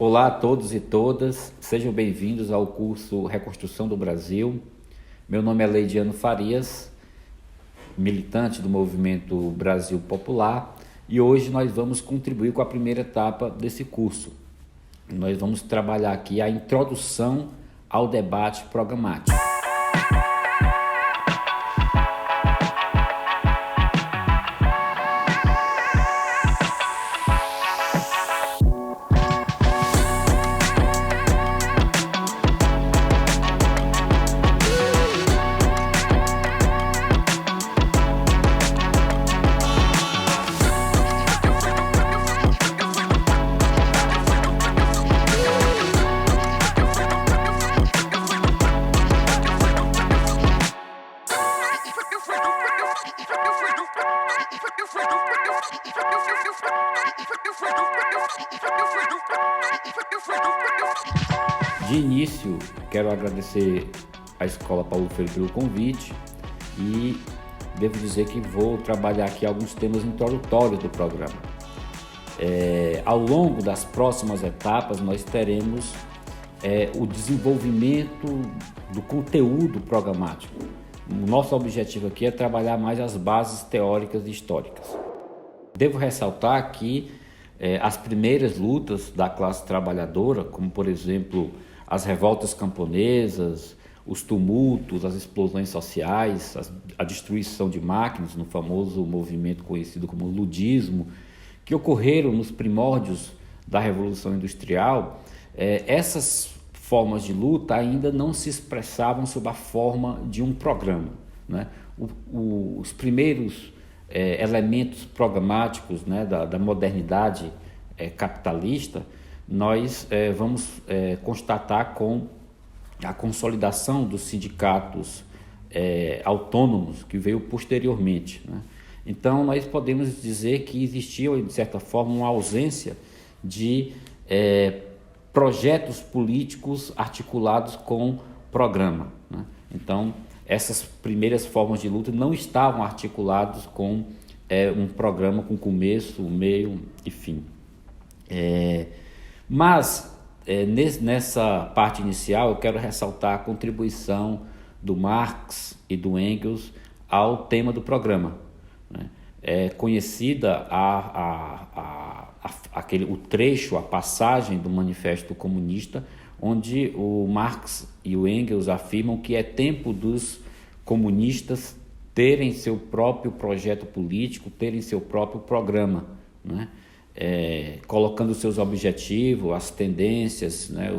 Olá a todos e todas, sejam bem-vindos ao curso Reconstrução do Brasil. Meu nome é Leidiano Farias, militante do movimento Brasil Popular, e hoje nós vamos contribuir com a primeira etapa desse curso. Nós vamos trabalhar aqui a introdução ao debate programático. De início, quero agradecer à Escola Paulo Freire pelo convite e devo dizer que vou trabalhar aqui alguns temas introdutórios do programa. Ao longo das próximas etapas, nós teremos o desenvolvimento do conteúdo programático. O nosso objetivo aqui é trabalhar mais as bases teóricas e históricas. Devo ressaltar que as primeiras lutas da classe trabalhadora, como por exemplo as revoltas camponesas, os tumultos, as explosões sociais, a destruição de máquinas, no famoso movimento conhecido como ludismo, que ocorreram nos primórdios da Revolução Industrial, essas formas de luta ainda não se expressavam sob a forma de um programa, né? Os primeiros elementos programáticos, né, da modernidade capitalista, nós vamos constatar com a consolidação dos sindicatos autônomos que veio posteriormente, né? Então nós podemos dizer que existia, de certa forma, uma ausência de projetos políticos articulados com programa, né? Então essas primeiras formas de luta não estavam articuladas com um programa com começo, meio e fim. Mas nessa parte inicial eu quero ressaltar a contribuição do Marx e do Engels ao tema do programa, né? É conhecida o trecho, a passagem do Manifesto Comunista, onde o Marx e o Engels afirmam que é tempo dos comunistas terem seu próprio projeto político, terem seu próprio programa, né? Colocando seus objetivos, as tendências, né,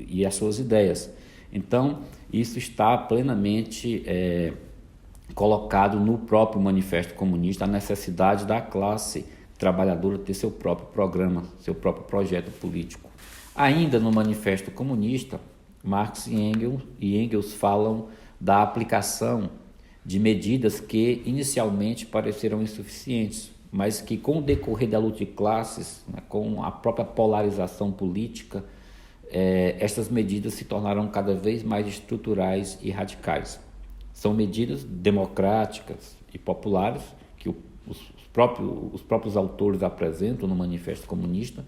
e as suas ideias. Então, isso está plenamente colocado no próprio Manifesto Comunista, a necessidade da classe trabalhadora ter seu próprio programa, seu próprio projeto político. Ainda no Manifesto Comunista, Marx e Engels falam da aplicação de medidas que inicialmente pareceram insuficientes, mas que com o decorrer da luta de classes, né, com a própria polarização política, estas medidas se tornaram cada vez mais estruturais e radicais. São medidas democráticas e populares que os próprios autores apresentam no Manifesto Comunista,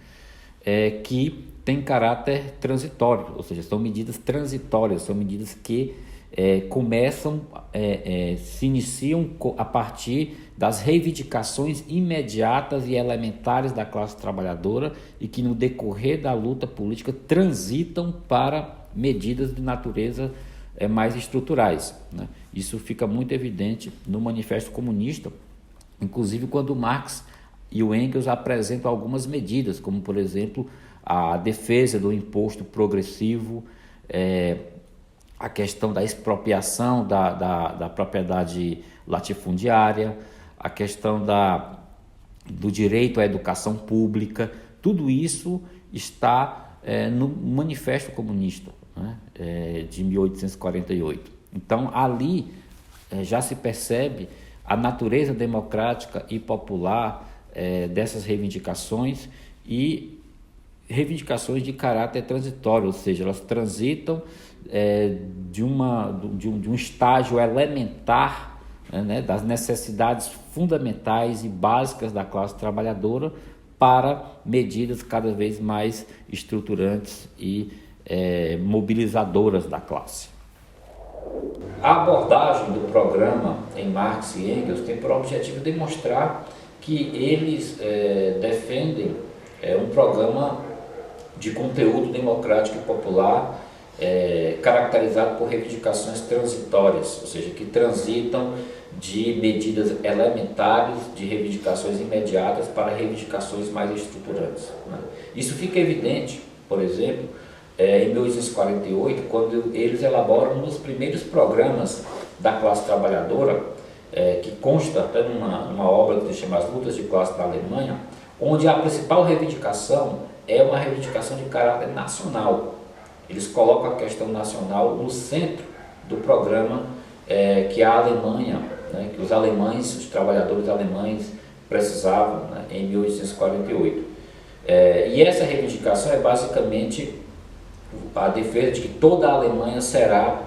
que têm caráter transitório, ou seja, são medidas transitórias, são medidas que se iniciam a partir das reivindicações imediatas e elementares da classe trabalhadora e que no decorrer da luta política transitam para medidas de natureza mais estruturais, né? Isso fica muito evidente no Manifesto Comunista, inclusive quando Marx e o Engels apresentam algumas medidas, como por exemplo a defesa do imposto progressivo, a questão da expropriação da propriedade latifundiária, a questão do direito à educação pública. Tudo isso está no Manifesto Comunista, né, de 1848. Então, ali já se percebe a natureza democrática e popular dessas reivindicações e reivindicações de caráter transitório, ou seja, elas transitam de um estágio elementar, né, das necessidades fundamentais e básicas da classe trabalhadora para medidas cada vez mais estruturantes e mobilizadoras da classe. A abordagem do programa em Marx e Engels tem por objetivo demonstrar que eles defendem um programa de conteúdo democrático e popular caracterizado por reivindicações transitórias, ou seja, que transitam de medidas elementares, de reivindicações imediatas para reivindicações mais estruturantes, né? Isso fica evidente, por exemplo, em 1848, quando eles elaboram um dos primeiros programas da classe trabalhadora, que consta até numa obra que se chama As Lutas de Classe da Alemanha, onde a principal reivindicação é uma reivindicação de caráter nacional. Eles colocam a questão nacional no centro do programa que a Alemanha, né, que os alemães, os trabalhadores alemães precisavam, né, em 1848. E essa reivindicação é basicamente a defesa de que toda a Alemanha será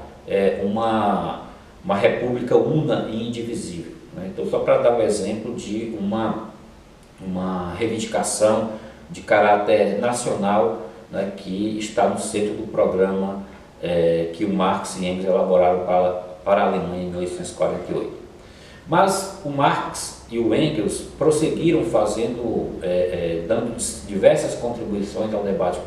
uma república una e indivisível, né? Então, só para dar um exemplo de uma reivindicação de caráter nacional, né, que está no centro do programa que o Marx e Engels elaboraram para a Alemanha em 1848. Mas o Marx e o Engels prosseguiram dando diversas contribuições ao debate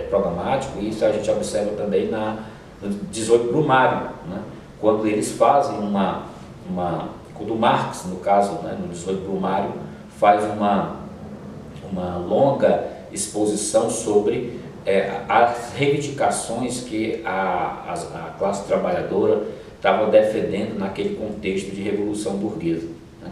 programático, e isso a gente observa também no 18 Brumário, né, quando eles fazem quando o Marx, no caso, né, no 18 Brumário, faz uma longa exposição sobre as reivindicações que a classe trabalhadora estava defendendo naquele contexto de revolução burguesa, né?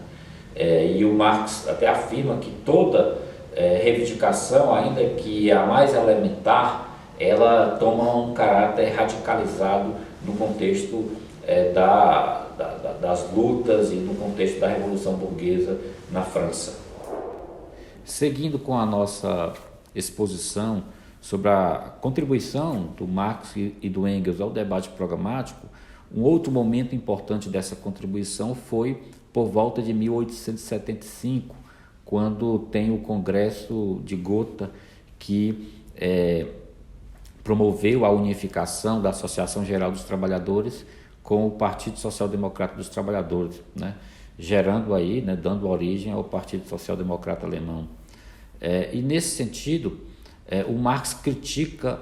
E o Marx até afirma que toda reivindicação, ainda que a mais elementar, ela toma um caráter radicalizado no contexto das lutas e no contexto da revolução burguesa na França. Seguindo com a nossa exposição sobre a contribuição do Marx e do Engels ao debate programático, um outro momento importante dessa contribuição foi por volta de 1875, quando tem o Congresso de Gotha, que promoveu a unificação da Associação Geral dos Trabalhadores com o Partido Social Democrata dos Trabalhadores, né? Gerando aí, né, dando origem ao Partido Social Democrata Alemão. E nesse sentido, o Marx critica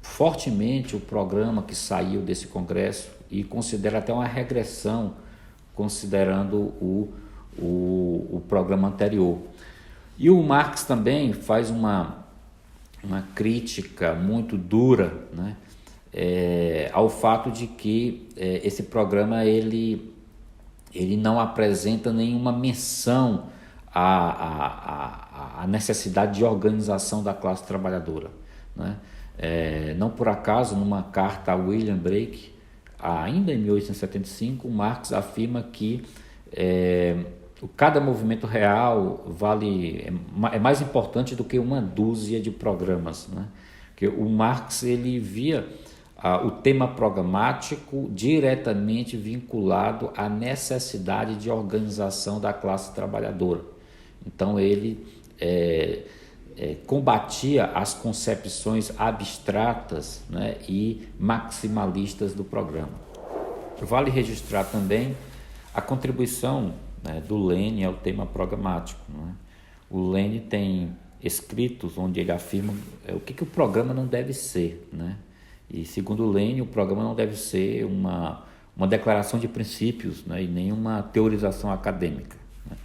fortemente o programa que saiu desse congresso e considera até uma regressão, considerando o programa anterior. E o Marx também faz uma crítica muito dura, né, ao fato de que esse programa ele não apresenta nenhuma menção à necessidade de organização da classe trabalhadora, né? Não por acaso, numa carta a William Blake, ainda em 1875, Marx afirma que cada movimento real é mais importante do que uma dúzia de programas, né? Que o Marx ele via o tema programático diretamente vinculado à necessidade de organização da classe trabalhadora. Então ele combatia as concepções abstratas, né, e maximalistas do programa. Vale registrar também a contribuição, né, do Lênin ao tema programático, né? O Lênin tem escritos onde ele afirma o que o programa não deve ser, né? E segundo o Lênin, o programa não deve ser uma declaração de princípios, né, e nem uma teorização acadêmica, né?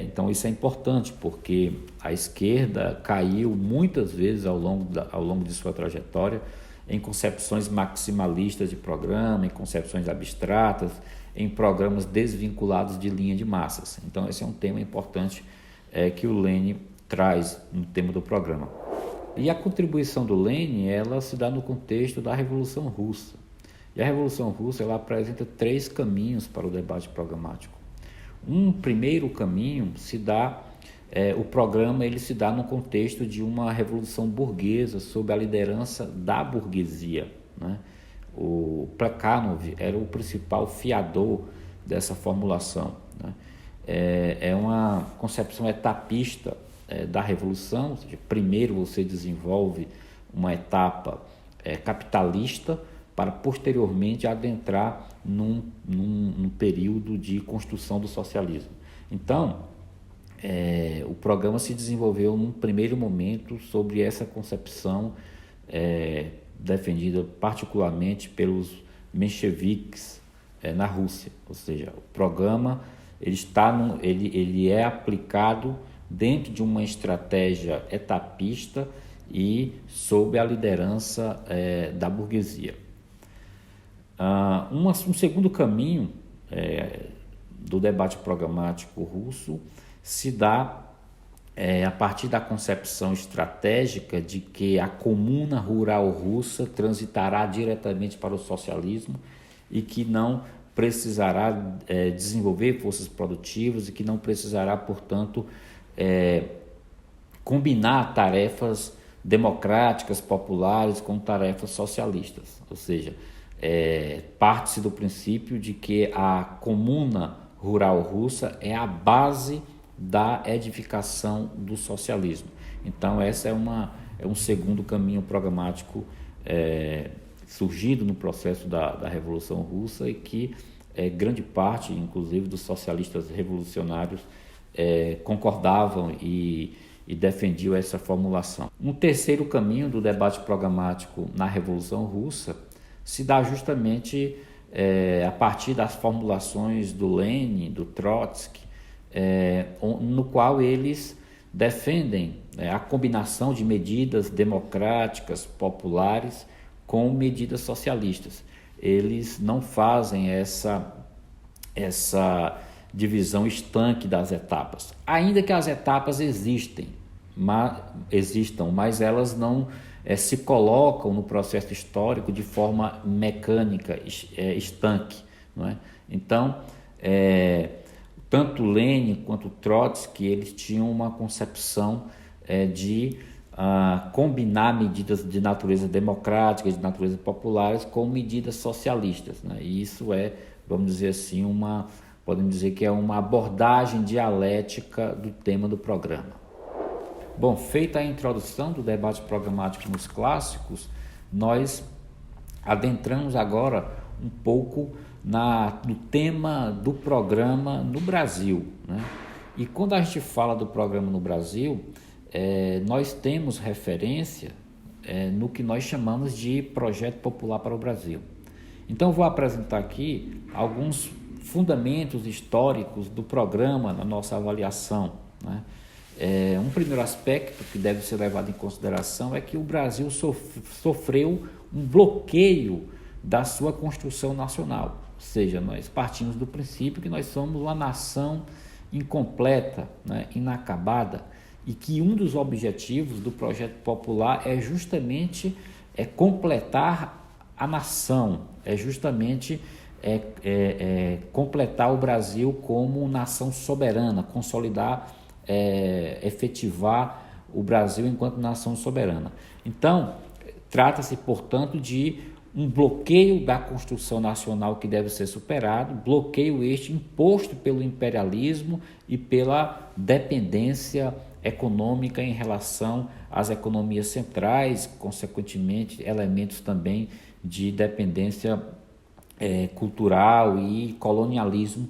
Então isso é importante, porque a esquerda caiu muitas vezes ao longo de sua trajetória em concepções maximalistas de programa, em concepções abstratas, em programas desvinculados de linha de massas. Então esse é um tema importante que o Lênin traz no tema do programa. E a contribuição do Lênin, ela se dá no contexto da Revolução Russa. E a Revolução Russa, ela apresenta 3 caminhos para o debate programático. Um primeiro caminho se dá, o programa ele se dá no contexto de uma revolução burguesa sob a liderança da burguesia, né? O Plekhanov era o principal fiador dessa formulação, né? É uma concepção etapista da Revolução, ou seja, primeiro você desenvolve uma etapa capitalista para posteriormente adentrar num período de construção do socialismo. Então, o programa se desenvolveu num primeiro momento sobre essa concepção defendida particularmente pelos mencheviques na Rússia, ou seja, o programa ele é aplicado dentro de uma estratégia etapista e sob a liderança da burguesia. Um segundo caminho do debate programático russo se dá a partir da concepção estratégica de que a comuna rural russa transitará diretamente para o socialismo e que não precisará desenvolver forças produtivas e que não precisará, portanto, combinar tarefas democráticas, populares com tarefas socialistas. Ou seja, parte-se do princípio de que a comuna rural russa é a base da edificação do socialismo. Então, essa é um segundo caminho programático surgido no processo da Revolução Russa e que grande parte, inclusive, dos socialistas revolucionários concordavam e defendiam essa formulação. Um terceiro caminho do debate programático na Revolução Russa se dá justamente a partir das formulações do Lenin, do Trotsky, no qual eles defendem a combinação de medidas democráticas, populares, com medidas socialistas. Eles não fazem essa divisão estanque das etapas, ainda que as etapas existam, mas elas não se colocam no processo histórico de forma mecânica, estanque, não é? Então, tanto Lenin quanto Trotsky, eles tinham uma concepção de combinar medidas de natureza democrática, de natureza populares, com medidas socialistas, né? E isso vamos dizer assim, podemos dizer que é uma abordagem dialética do tema do programa. Bom, feita a introdução do debate programático nos clássicos, nós adentramos agora um pouco no tema do programa no Brasil, né? E quando a gente fala do programa no Brasil, nós temos referência no que nós chamamos de Projeto Popular para o Brasil. Então, vou apresentar aqui alguns fundamentos históricos do programa na nossa avaliação, né? Um primeiro aspecto que deve ser levado em consideração é que o Brasil sofreu um bloqueio da sua construção nacional, ou seja, nós partimos do princípio que nós somos uma nação incompleta, né, inacabada, e que um dos objetivos do projeto popular é justamente completar a nação, é justamente completar o Brasil como nação soberana, consolidar, efetivar o Brasil enquanto nação soberana. Então, trata-se, portanto, de um bloqueio da construção nacional que deve ser superado, bloqueio este imposto pelo imperialismo e pela dependência econômica em relação às economias centrais, consequentemente, elementos também de dependência cultural e colonialismo,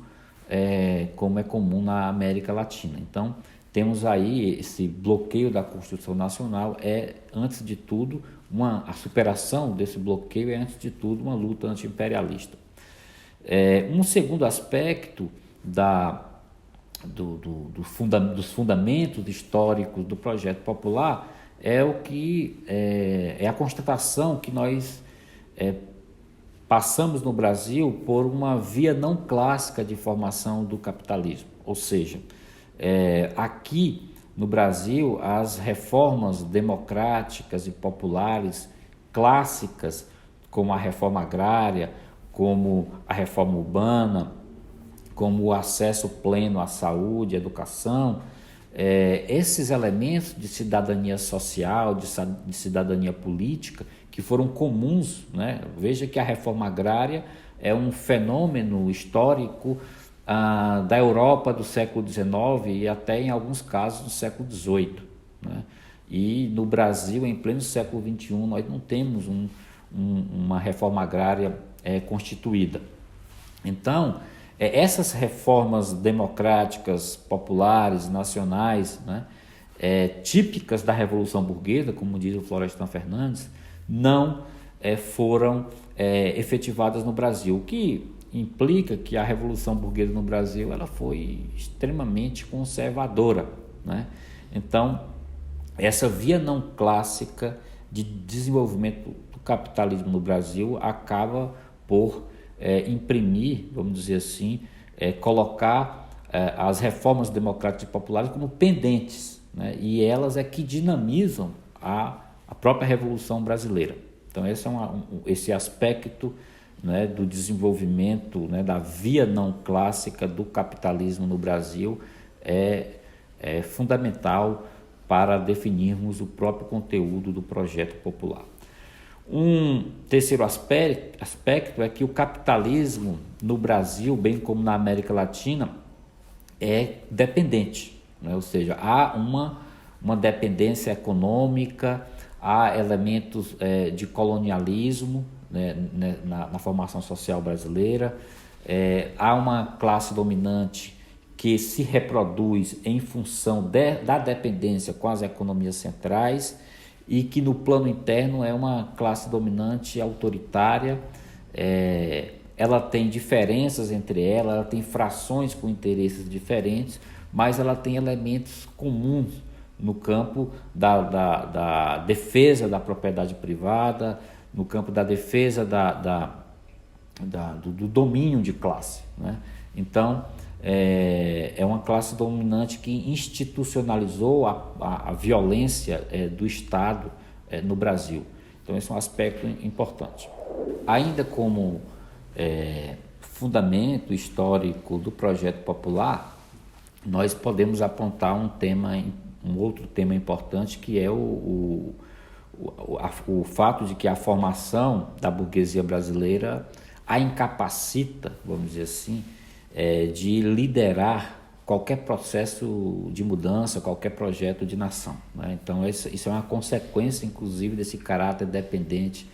como é comum na América Latina. Então, temos aí esse bloqueio da construção nacional, antes de tudo, a superação desse bloqueio é, antes de tudo, uma luta anti-imperialista. Um segundo aspecto dos fundamentos históricos do projeto popular é a constatação que nós passamos no Brasil por uma via não clássica de formação do capitalismo, ou seja, aqui no Brasil as reformas democráticas e populares clássicas, como a reforma agrária, como a reforma urbana, como o acesso pleno à saúde, à educação, esses elementos de cidadania social, de cidadania política, que foram comuns, né? Veja que a reforma agrária é um fenômeno histórico da Europa do século XIX e até em alguns casos do século XVIII, né? E no Brasil, em pleno século XXI, nós não temos uma reforma agrária constituída. Então, essas reformas democráticas, populares, nacionais, né, típicas da Revolução Burguesa, como diz o Florestan Fernandes, não foram efetivadas no Brasil, o que implica que a Revolução Burguesa no Brasil ela foi extremamente conservadora, né? Então, essa via não clássica de desenvolvimento do capitalismo no Brasil acaba por imprimir, vamos dizer assim, colocar as reformas democráticas e populares como pendentes, né? E elas é que dinamizam a própria Revolução Brasileira. Então esse aspecto, né, do desenvolvimento, né, da via não clássica do capitalismo no Brasil é fundamental para definirmos o próprio conteúdo do projeto popular. Um terceiro aspecto é que o capitalismo no Brasil, bem como na América Latina, é dependente, né? Ou seja, há uma dependência econômica, há elementos de colonialismo, né, na formação social brasileira, há uma classe dominante que se reproduz em função da dependência com as economias centrais e que no plano interno é uma classe dominante autoritária, ela tem diferenças entre ela tem frações com interesses diferentes, mas ela tem elementos comuns no campo da defesa da propriedade privada, no campo da defesa do domínio de classe, né? Então, é uma classe dominante que institucionalizou a violência do Estado no Brasil. Então, esse é um aspecto importante. Ainda como fundamento histórico do projeto popular, nós podemos apontar um outro tema importante, que é o fato de que a formação da burguesia brasileira a incapacita, vamos dizer assim, de liderar qualquer processo de mudança, qualquer projeto de nação, né? Então isso é uma consequência, inclusive, desse caráter dependente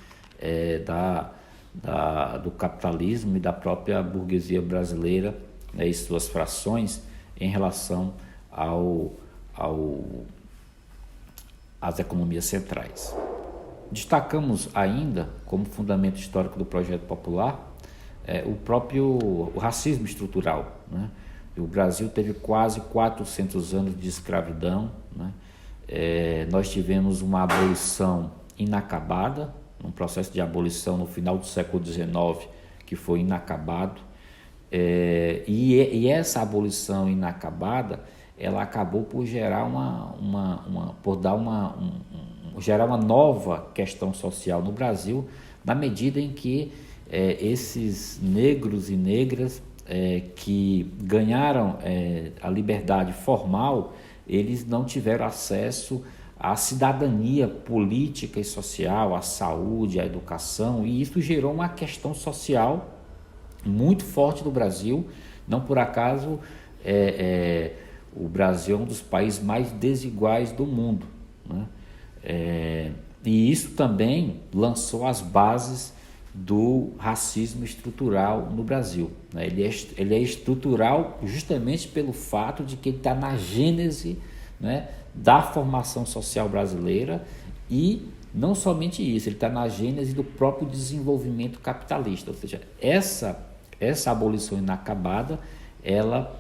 do capitalismo e da própria burguesia brasileira, né, e suas frações em relação às economias centrais. Destacamos ainda, como fundamento histórico do projeto popular, o racismo estrutural, né? O Brasil teve quase 400 anos de escravidão, né? Nós tivemos uma abolição inacabada, um processo de abolição no final do século XIX que foi inacabado, e essa abolição inacabada ela acabou por gerar gerar uma nova questão social no Brasil, na medida em que esses negros e negras que ganharam a liberdade formal, eles não tiveram acesso à cidadania política e social, à saúde, à educação, e isso gerou uma questão social muito forte no Brasil. Não por acaso o Brasil é um dos países mais desiguais do mundo, né? E isso também lançou as bases do racismo estrutural no Brasil, né? Ele é estrutural justamente pelo fato de que ele está na gênese, né, da formação social brasileira, e não somente isso, ele está na gênese do próprio desenvolvimento capitalista. Ou seja, essa abolição inacabada, ela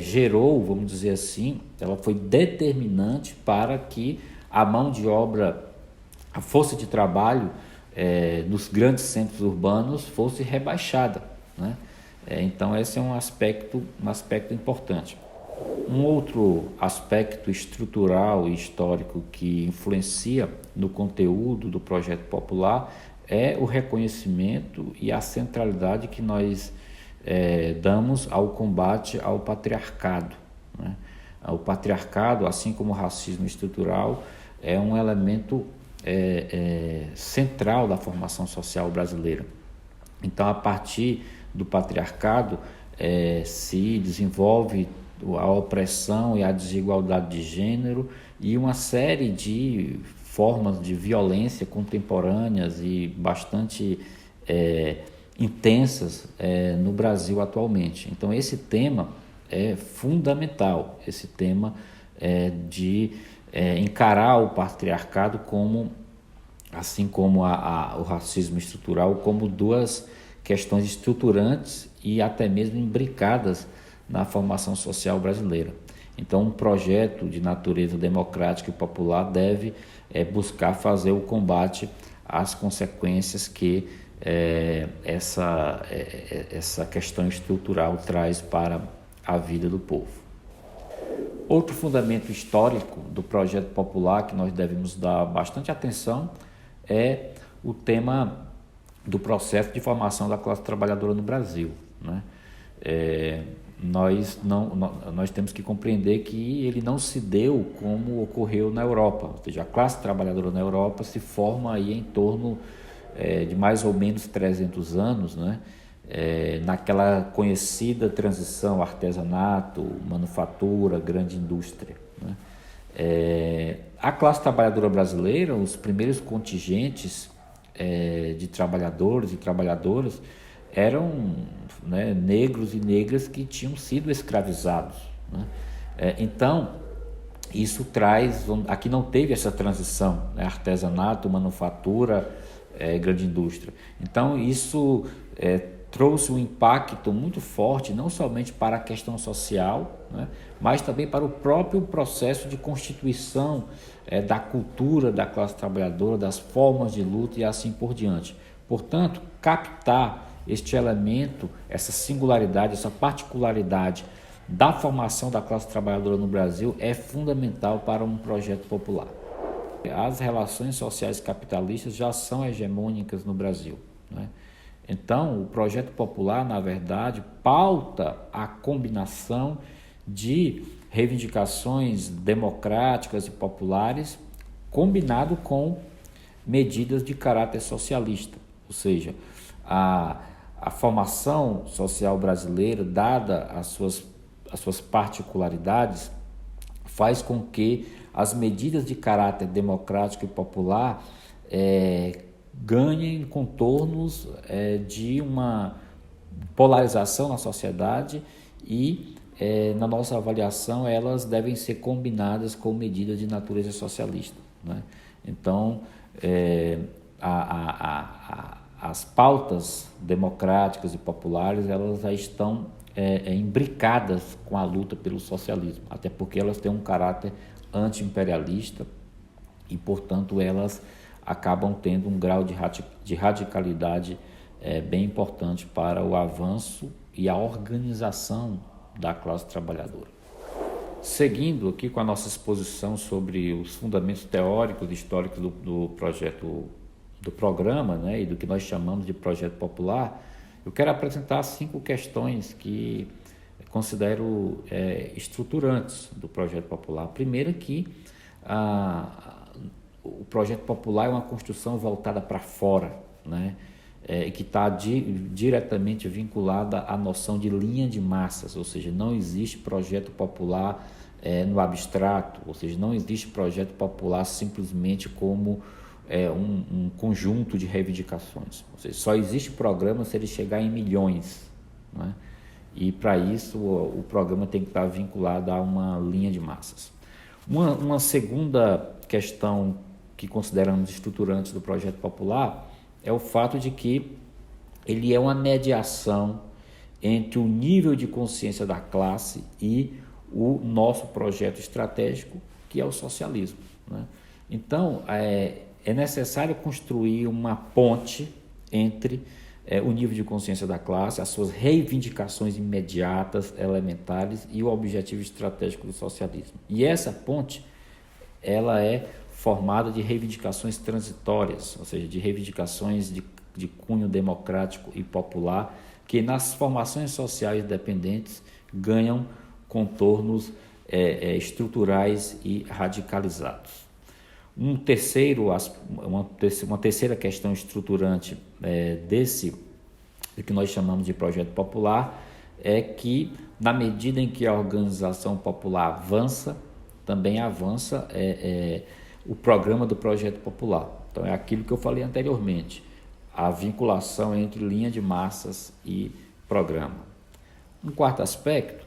gerou, vamos dizer assim, ela foi determinante para que a mão de obra, a força de trabalho nos grandes centros urbanos fosse rebaixada, né? Então esse é um aspecto importante. Um outro aspecto estrutural e histórico que influencia no conteúdo do projeto popular é o reconhecimento e a centralidade que nós damos ao combate ao patriarcado, né? O patriarcado, assim como o racismo estrutural, é um elemento central da formação social brasileira. Então, a partir do patriarcado, se desenvolve a opressão e a desigualdade de gênero e uma série de formas de violência contemporâneas e bastante intensas no Brasil atualmente. Então esse tema é fundamental, esse tema de encarar o patriarcado como, assim como o racismo estrutural, como duas questões estruturantes e até mesmo imbricadas na formação social brasileira. Então, um projeto de natureza democrática e popular deve buscar fazer o combate às consequências que essa questão estrutural traz para a vida do povo. Outro fundamento histórico do projeto popular que nós devemos dar bastante atenção é o tema do processo de formação da classe trabalhadora no Brasil, né? Nós temos que compreender que ele não se deu como ocorreu na Europa, ou seja, a classe trabalhadora na Europa se forma aí em torno de mais ou menos 300 anos, né? Naquela conhecida transição artesanato, manufatura, grande indústria, né? A classe trabalhadora brasileira, os primeiros contingentes de trabalhadores e trabalhadoras eram, né, negros e negras que tinham sido escravizados, né? Então, isso traz... Aqui não teve essa transição, né? Artesanato, manufatura, grande indústria. Então, isso trouxe um impacto muito forte, não somente para a questão social, né, mas também para o próprio processo de constituição da cultura da classe trabalhadora, das formas de luta e assim por diante. Portanto, captar este elemento, essa singularidade, essa particularidade da formação da classe trabalhadora no Brasil é fundamental para um projeto popular. As relações sociais capitalistas já são hegemônicas no Brasil, né? Então, o projeto popular, na verdade, pauta a combinação de reivindicações democráticas e populares combinado com medidas de caráter socialista, ou seja, a formação social brasileira, dada as suas particularidades, faz com que as medidas de caráter democrático e popular ganhem contornos de uma polarização na sociedade e, na nossa avaliação, elas devem ser combinadas com medidas de natureza socialista, né? Então, as pautas democráticas e populares, elas já estão imbricadas com a luta pelo socialismo, até porque elas têm um caráter anti-imperialista e, portanto, elas acabam tendo um grau de radicalidade bem importante para o avanço e a organização da classe trabalhadora. Seguindo aqui com a nossa exposição sobre os fundamentos teóricos e históricos do projeto, do programa, né, e do que nós chamamos de projeto popular, eu quero apresentar 5 questões que considero estruturantes do projeto popular. A primeira é que o projeto popular é uma construção voltada para fora, né? Que está diretamente vinculada à noção de linha de massas, ou seja, não existe projeto popular no abstrato, ou seja, não existe projeto popular simplesmente como um conjunto de reivindicações, ou seja, só existe programa se ele chegar em milhões, né? E para isso o programa tem que estar vinculado a uma linha de massas. Uma segunda questão que consideramos estruturantes do projeto popular é o fato de que ele é uma mediação entre o nível de consciência da classe e o nosso projeto estratégico, que é o socialismo, né? Então, é necessário construir uma ponte entre o nível de consciência da classe, as suas reivindicações imediatas, elementares e o objetivo estratégico do socialismo. E essa ponte, ela é formada de reivindicações transitórias, ou seja, de reivindicações de cunho democrático e popular, que nas formações sociais dependentes ganham contornos estruturais e radicalizados. Uma terceira questão estruturante do que nós chamamos de projeto popular é que, na medida em que a organização popular avança, também avança o programa do projeto popular. Então, é aquilo que eu falei anteriormente, a vinculação entre linha de massas e programa. Um quarto aspecto,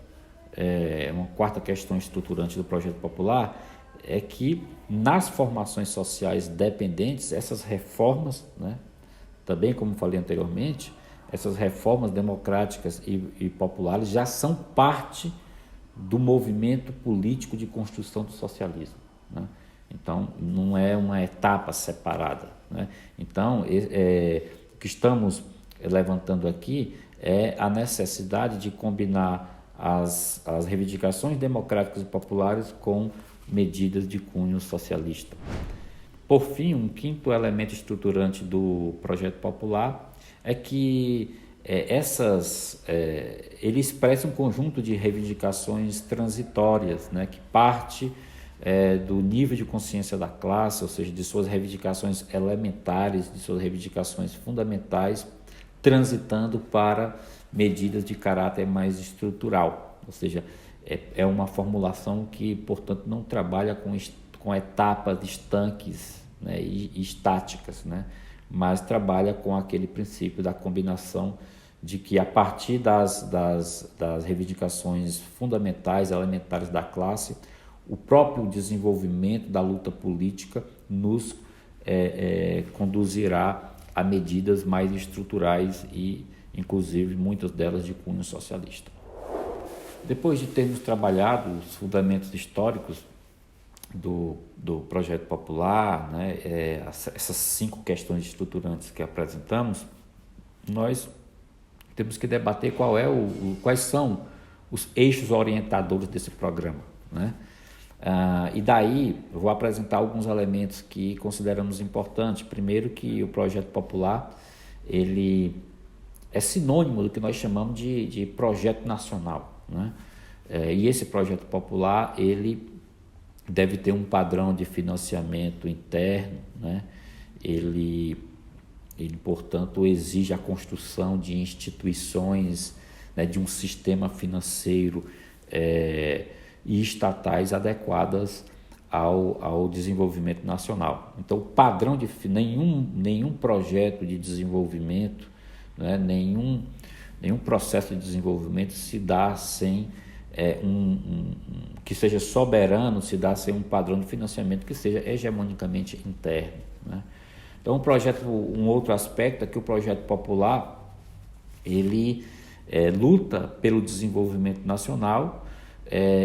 uma quarta questão estruturante do projeto popular, é que nas formações sociais dependentes, essas reformas, né, também como falei anteriormente, essas reformas democráticas e populares já são parte do movimento político de construção do socialismo, né? Então, não é uma etapa separada, né? Então, o que estamos levantando aqui é a necessidade de combinar as reivindicações democráticas e populares com medidas de cunho socialista. Por fim, um quinto elemento estruturante do projeto popular é que ele expressa um conjunto de reivindicações transitórias, né, que parte do nível de consciência da classe, ou seja, de suas reivindicações elementares, de suas reivindicações fundamentais, transitando para medidas de caráter mais estrutural, ou seja, é uma formulação que, portanto, não trabalha com etapas estanques, né, e estáticas, né, mas trabalha com aquele princípio da combinação de que, a partir das reivindicações fundamentais, elementares da classe, o próprio desenvolvimento da luta política nos conduzirá a medidas mais estruturais e, inclusive, muitas delas de cunho socialista. Depois de termos trabalhado os fundamentos históricos do projeto popular, né, essas 5 questões estruturantes que apresentamos, nós temos que debater quais são os eixos orientadores desse programa, né? E daí eu vou apresentar alguns elementos que consideramos importantes. Primeiro, que o projeto popular ele é sinônimo do que nós chamamos de projeto nacional, né? E esse projeto popular ele deve ter um padrão de financiamento interno, né? Ele portanto, exige a construção de instituições, né, de um sistema financeiro e estatais adequadas ao desenvolvimento nacional. Então, o padrão de nenhum projeto de desenvolvimento, né, nenhum processo de desenvolvimento se dá sem que seja soberano, se dá sem um padrão de financiamento que seja hegemonicamente interno, né? Então, um outro aspecto é que o projeto popular ele luta pelo desenvolvimento nacional,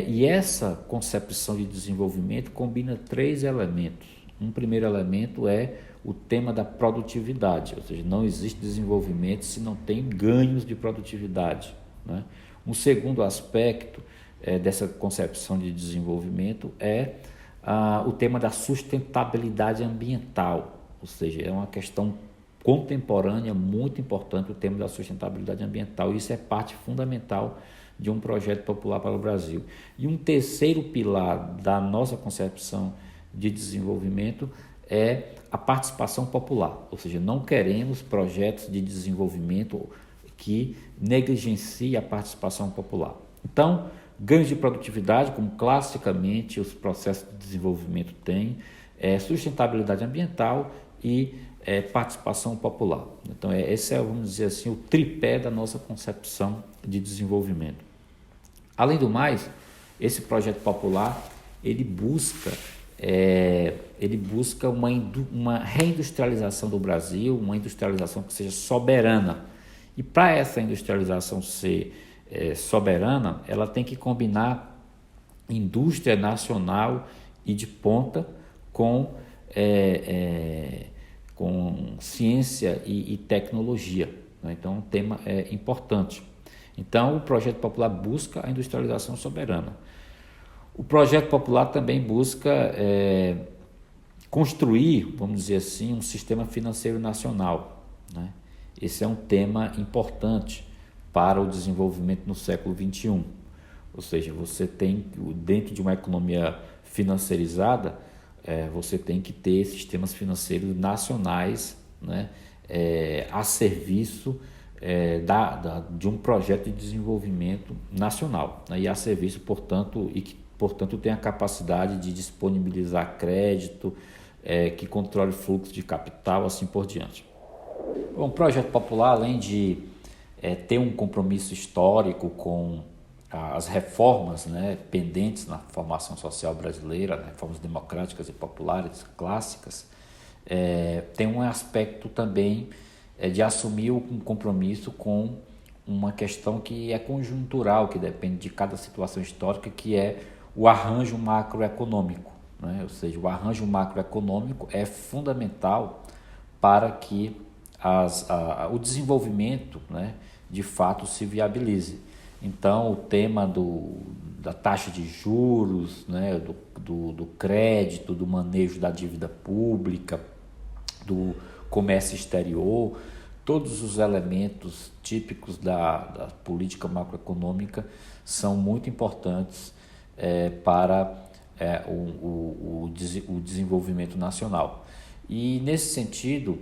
e essa concepção de desenvolvimento combina 3 elementos. Um primeiro elemento é o tema da produtividade, ou seja, não existe desenvolvimento se não tem ganhos de produtividade, né? Um segundo aspecto dessa concepção de desenvolvimento é o tema da sustentabilidade ambiental, ou seja, é uma questão contemporânea muito importante o tema da sustentabilidade ambiental. Isso é parte fundamental de um projeto popular para o Brasil. E um terceiro pilar da nossa concepção de desenvolvimento é a participação popular, ou seja, não queremos projetos de desenvolvimento que negligenciem a participação popular. Então, ganhos de produtividade, como classicamente os processos de desenvolvimento têm, sustentabilidade ambiental e participação popular. Então, esse vamos dizer assim, o tripé da nossa concepção de desenvolvimento. Além do mais, esse projeto popular ele busca uma reindustrialização do Brasil, uma industrialização que seja soberana. E para essa industrialização ser soberana, ela tem que combinar indústria nacional e de ponta com ciência e tecnologia, né? Então, um tema importante. Então, o projeto popular busca a industrialização soberana. O projeto popular também busca construir, vamos dizer assim, um sistema financeiro nacional, né? Esse é um tema importante para o desenvolvimento no século XXI. Ou seja, você tem, dentro de uma economia financeirizada, você tem que ter sistemas financeiros nacionais, né, a serviço de um projeto de desenvolvimento nacional, né, e a serviço, portanto, e que, portanto, tem a capacidade de disponibilizar crédito, que controle o fluxo de capital, assim por diante. Bom, o projeto popular, além de ter um compromisso histórico com as reformas, né, pendentes na formação social brasileira, né, reformas democráticas e populares clássicas, tem um aspecto também de assumir um compromisso com uma questão que é conjuntural, que depende de cada situação histórica, que é o arranjo macroeconômico, né? Ou seja, o arranjo macroeconômico é fundamental para que o desenvolvimento, né, de fato se viabilize. Então, o tema da taxa de juros, né, do crédito, do manejo da dívida pública, do comércio exterior, todos os elementos típicos da política macroeconômica são muito importantes para o desenvolvimento nacional. E, nesse sentido,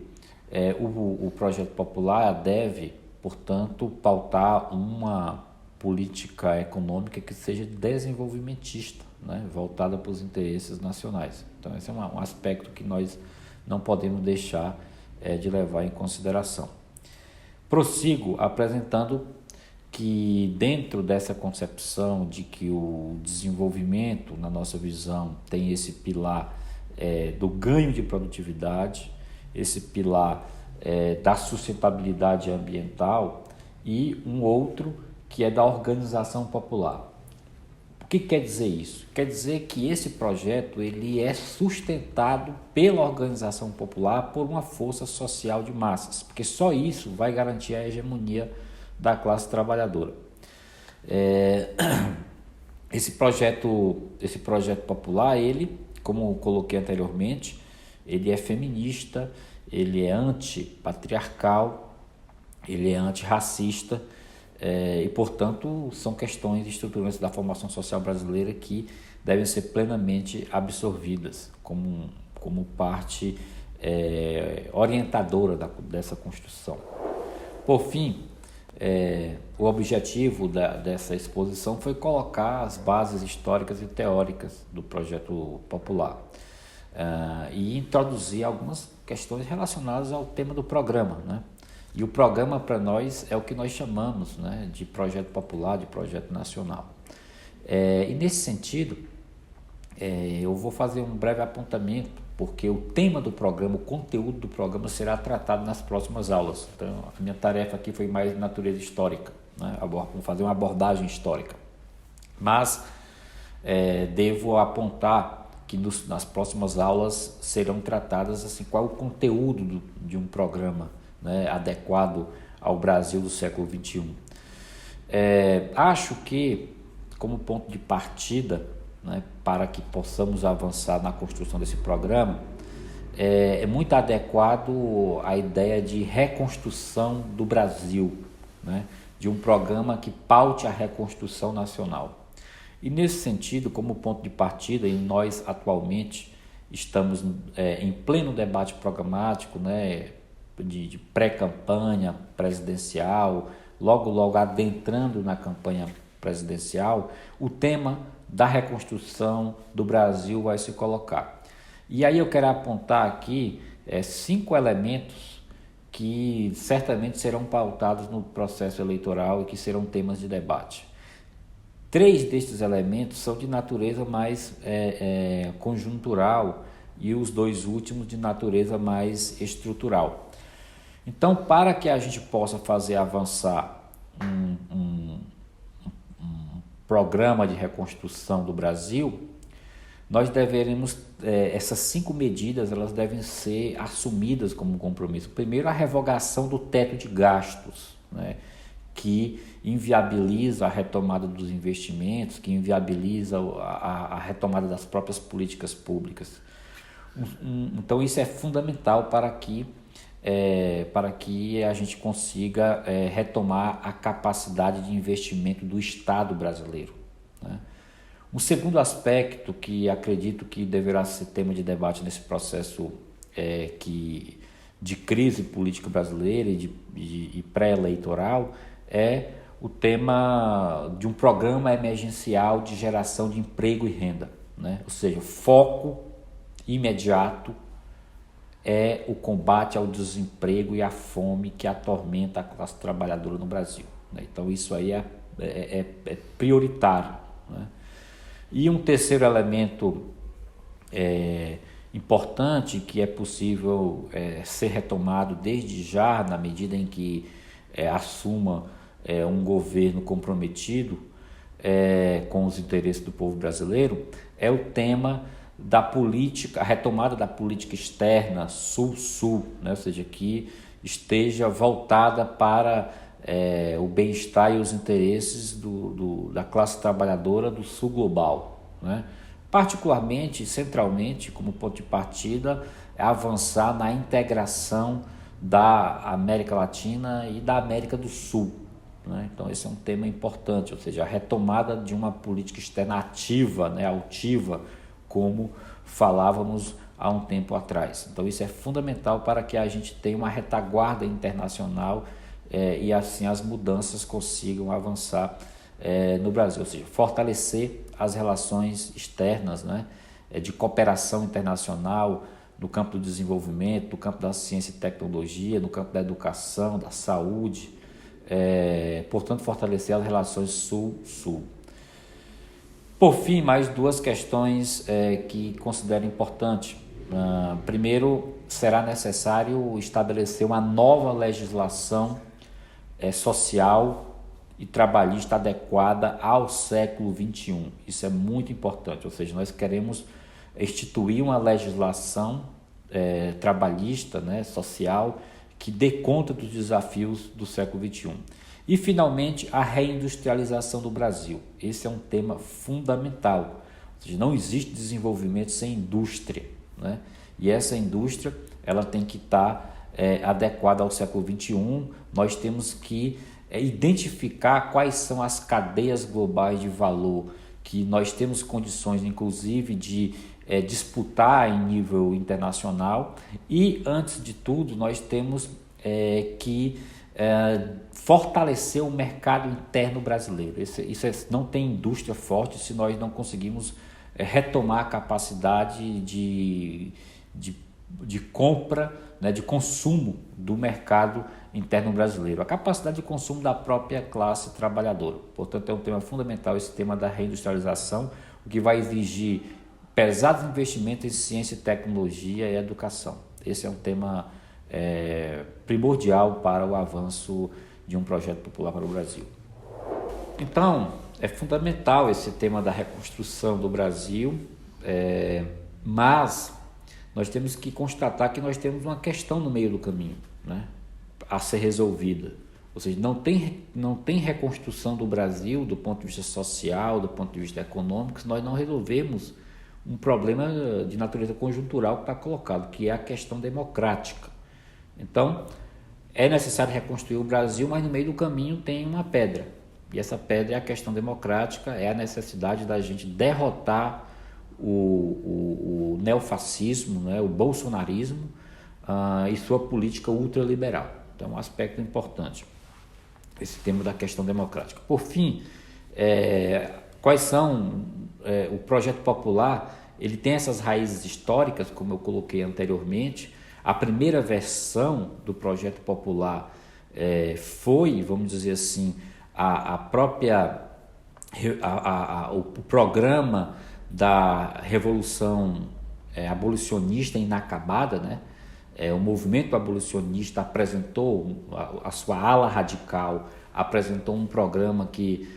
o projeto popular deve, portanto, pautar uma política econômica que seja desenvolvimentista, né, voltada para os interesses nacionais. Então, esse é um aspecto que nós não podemos deixar de levar em consideração. Prossigo apresentando que, dentro dessa concepção de que o desenvolvimento, na nossa visão, tem esse pilar do ganho de produtividade, esse pilar da sustentabilidade ambiental e um outro que é da organização popular. O que quer dizer isso? Quer dizer que esse projeto ele é sustentado pela organização popular por uma força social de massas, porque só isso vai garantir a hegemonia da classe trabalhadora. Esse projeto popular, ele, como eu coloquei anteriormente, ele é feminista, ele é antipatriarcal, ele é antirracista, e, portanto, são questões estruturantes da formação social brasileira que devem ser plenamente absorvidas como parte orientadora dessa construção. Por fim, o objetivo dessa exposição foi colocar as bases históricas e teóricas do projeto popular e introduzir algumas questões relacionadas ao tema do programa, né? E o programa para nós é o que nós chamamos, né, de projeto popular, de projeto nacional. E nesse sentido, eu vou fazer um breve apontamento, porque o tema do programa, o conteúdo do programa será tratado nas próximas aulas. Então, a minha tarefa aqui foi mais de natureza histórica, né? Vou fazer uma abordagem histórica. Mas devo apontar que nas próximas aulas serão tratadas assim, qual é o conteúdo de um programa, né, adequado ao Brasil do século XXI. Acho que, como ponto de partida, né, para que possamos avançar na construção desse programa, é muito adequado a ideia de reconstrução do Brasil, né, de um programa que paute a reconstrução nacional. E nesse sentido, como ponto de partida, e nós atualmente estamos em pleno debate programático, né, de pré-campanha presidencial, logo adentrando na campanha presidencial, o tema da reconstrução do Brasil vai se colocar. E aí eu quero apontar aqui 5 elementos que certamente serão pautados no processo eleitoral e que serão temas de debate. 3 destes elementos são de natureza mais conjuntural e os 2 últimos de natureza mais estrutural. Então, para que a gente possa fazer avançar um programa de reconstrução do Brasil, nós deveremos, essas 5 medidas, elas devem ser assumidas como compromisso. Primeiro, a revogação do teto de gastos, né, que inviabiliza a retomada dos investimentos, que inviabiliza a retomada das próprias políticas públicas. Então, isso é fundamental para que a gente consiga retomar a capacidade de investimento do Estado brasileiro, né? Um segundo aspecto que acredito que deverá ser tema de debate nesse processo que de crise política brasileira e pré-eleitoral é o tema de um programa emergencial de geração de emprego e renda, né? Ou seja, foco imediato é o combate ao desemprego e à fome que atormenta a classe trabalhadora no Brasil, né? Então isso aí é prioritário, né? E um terceiro elemento importante que é possível ser retomado desde já, na medida em que assuma um governo comprometido com os interesses do povo brasileiro, é o tema da política, a retomada da política externa Sul-Sul, né? Ou seja, que esteja voltada para o bem-estar e os interesses da classe trabalhadora do Sul global, né? Particularmente, centralmente, como ponto de partida, é avançar na integração da América Latina e da América do Sul, né? Então esse é um tema importante, ou seja, a retomada de uma política externa ativa, né, altiva, como falávamos há um tempo atrás. Então isso é fundamental para que a gente tenha uma retaguarda internacional e assim as mudanças consigam avançar no Brasil, ou seja, fortalecer as relações externas, né, de cooperação internacional no campo do desenvolvimento, no campo da ciência e tecnologia, no campo da educação, da saúde, portanto fortalecer as relações Sul-Sul. Por fim, mais duas questões que considero importante. Primeiro, será necessário estabelecer uma nova legislação social e trabalhista adequada ao século XXI. Isso é muito importante, ou seja, nós queremos instituir uma legislação trabalhista, né, social, que dê conta dos desafios do século XXI. E, finalmente, a reindustrialização do Brasil. Esse é um tema fundamental. Ou seja, não existe desenvolvimento sem indústria, né? E essa indústria ela tem que estar adequada ao século XXI. Nós temos que identificar quais são as cadeias globais de valor que nós temos condições, inclusive, de disputar em nível internacional. E, antes de tudo, nós temos que fortalecer o mercado interno brasileiro. Não tem indústria forte se nós não conseguimos retomar a capacidade de compra, né, de consumo do mercado interno brasileiro, a capacidade de consumo da própria classe trabalhadora. Portanto, é um tema fundamental esse tema da reindustrialização, o que vai exigir pesados investimentos em ciência, tecnologia e educação. Esse é um tema primordial para o avanço de um projeto popular para o Brasil. Então, é fundamental esse tema da reconstrução do Brasil, mas nós temos que constatar que nós temos uma questão no meio do caminho, né, a ser resolvida. Ou seja, não tem reconstrução do Brasil do ponto de vista social, do ponto de vista econômico, se nós não resolvermos um problema de natureza conjuntural que está colocado, que é a questão democrática. Então, é necessário reconstruir o Brasil, mas no meio do caminho tem uma pedra. E essa pedra é a questão democrática, é a necessidade da gente derrotar o neofascismo, né, o bolsonarismo e sua política ultraliberal. Então, é um aspecto importante, esse tema da questão democrática. Por fim, quais são... o projeto popular, ele tem essas raízes históricas, como eu coloquei anteriormente. A primeira versão do projeto popular foi, vamos dizer assim, o programa da Revolução Abolicionista inacabada, né? O movimento abolicionista apresentou, a sua ala radical apresentou um programa que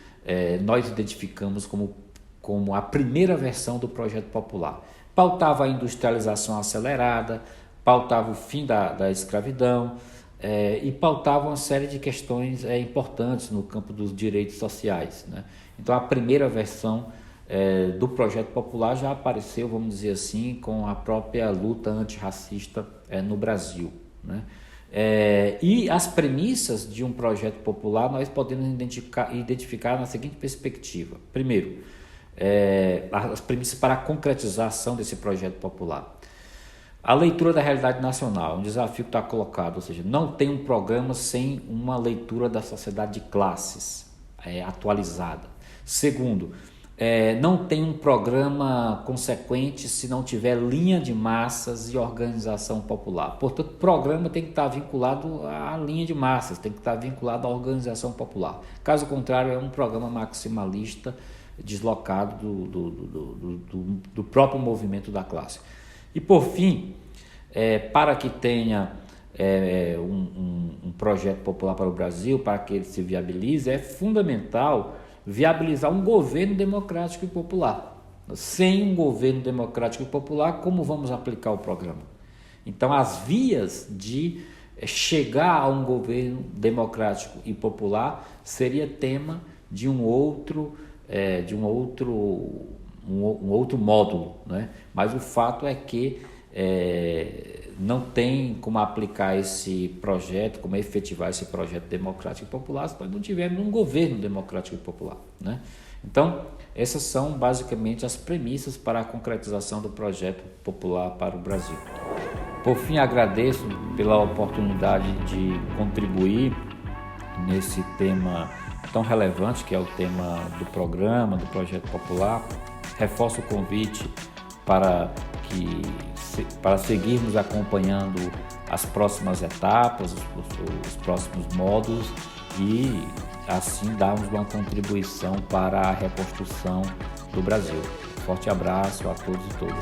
nós identificamos como a primeira versão do projeto popular. Pautava a industrialização acelerada, pautava o fim da escravidão e pautava uma série de questões importantes no campo dos direitos sociais, né? Então, a primeira versão do projeto popular já apareceu, vamos dizer assim, com a própria luta antirracista no Brasil, né? E as premissas de um projeto popular nós podemos identificar na seguinte perspectiva. Primeiro, as premissas para a concretização desse projeto popular. A leitura da realidade nacional, um desafio que está colocado, ou seja, não tem um programa sem uma leitura da sociedade de classes atualizada. Segundo, não tem um programa consequente se não tiver linha de massas e organização popular. Portanto, o programa tem que estar vinculado à linha de massas, tem que estar vinculado à organização popular. Caso contrário, é um programa maximalista deslocado do próprio movimento da classe. E por fim, para que tenha um projeto popular para o Brasil, para que ele se viabilize, é fundamental viabilizar um governo democrático e popular. Sem um governo democrático e popular, como vamos aplicar o programa? Então, as vias de chegar a um governo democrático e popular seria tema de um outro módulo, né? Mas o fato é que não tem como aplicar esse projeto, como efetivar esse projeto democrático e popular se nós não tivermos um governo democrático e popular, né? Então, essas são basicamente as premissas para a concretização do projeto popular para o Brasil. Por fim, agradeço pela oportunidade de contribuir nesse tema tão relevante que é o tema do programa, do projeto popular. Reforço o convite para seguirmos acompanhando as próximas etapas, os próximos módulos e assim darmos uma contribuição para a reconstrução do Brasil. Forte abraço a todos e todas.